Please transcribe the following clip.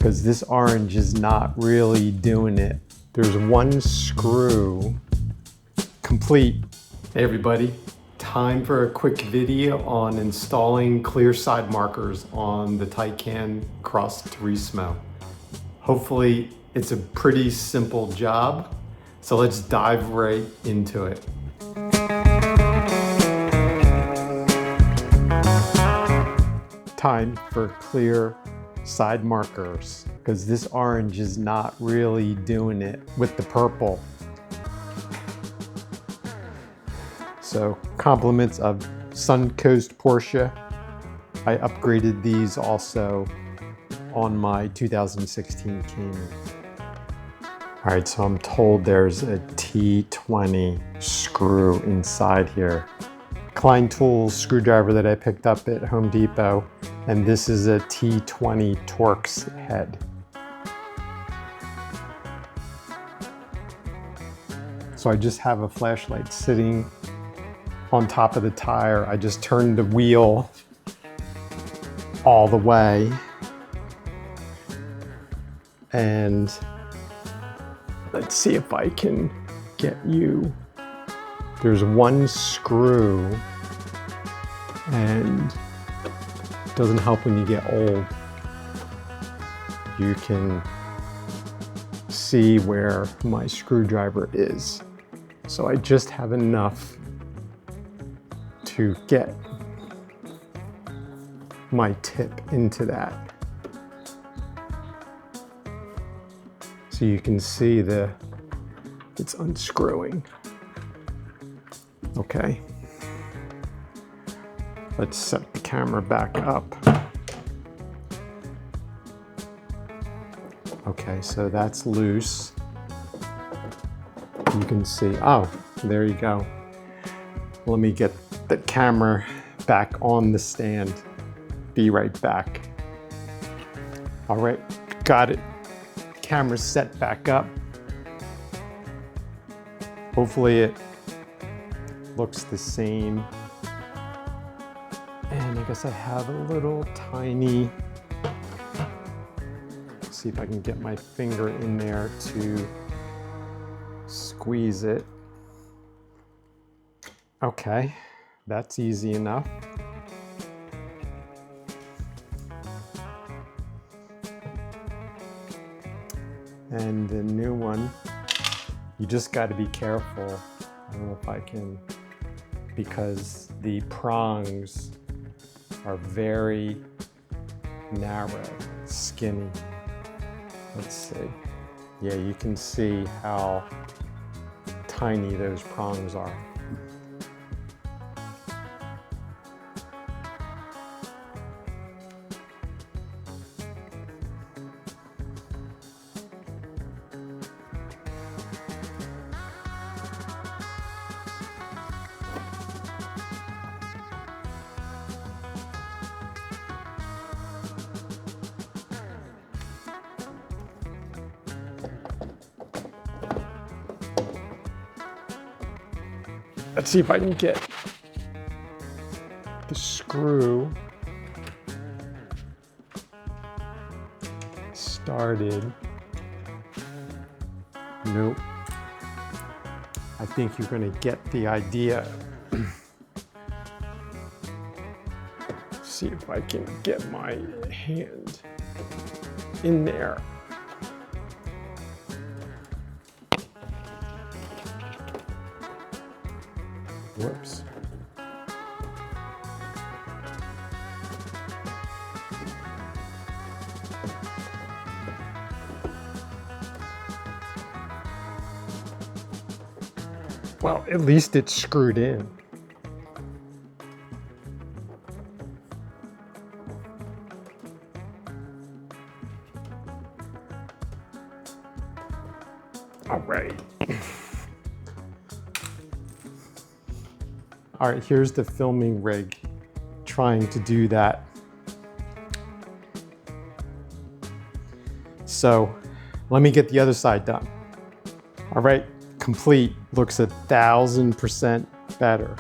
because this orange is not really doing it. There's one screw complete. Hey everybody, time for a quick video on installing clear side markers on the Taycan Cross Turismo. Hopefully it's a pretty simple job, so let's dive right into it. Time for clear side markers because this orange is not really doing it with the purple. So compliments of Suncoast Porsche. I upgraded these also on my 2016 Cayman. All right, so I'm told there's a T20 screw inside here. Klein Tools screwdriver that I picked up at Home Depot, and this is a T20 Torx head. So I just have a flashlight sitting on top of the tire. I just turned the wheel all the way, and let's see if I can get you. There's one screw, and it doesn't help when you get old. You can see where my screwdriver is. So I just have enough to get my tip into that. So you can see it's unscrewing. Okay, let's set the camera back up. Okay, so that's loose. You can see, oh, there you go. Let me get the camera back on the stand. Be right back. All right, got it. Camera's set back up. Hopefully it looks the same. And I guess I have a little tiny, let's see if I can get my finger in there to squeeze it. Okay, that's easy enough. And the new one, you just got to be careful. I don't know if I can, because the prongs are very narrow, skinny. Let's see. Yeah, you can see how tiny those prongs are. Let's see if I can get the screw started. Nope. I think you're going to get the idea. See if I can get my hand in there. Whoops. Well, at least it's screwed in. All right. All right, here's the filming rig trying to do that. So let me get the other side done. All right, complete. Looks 1000% better.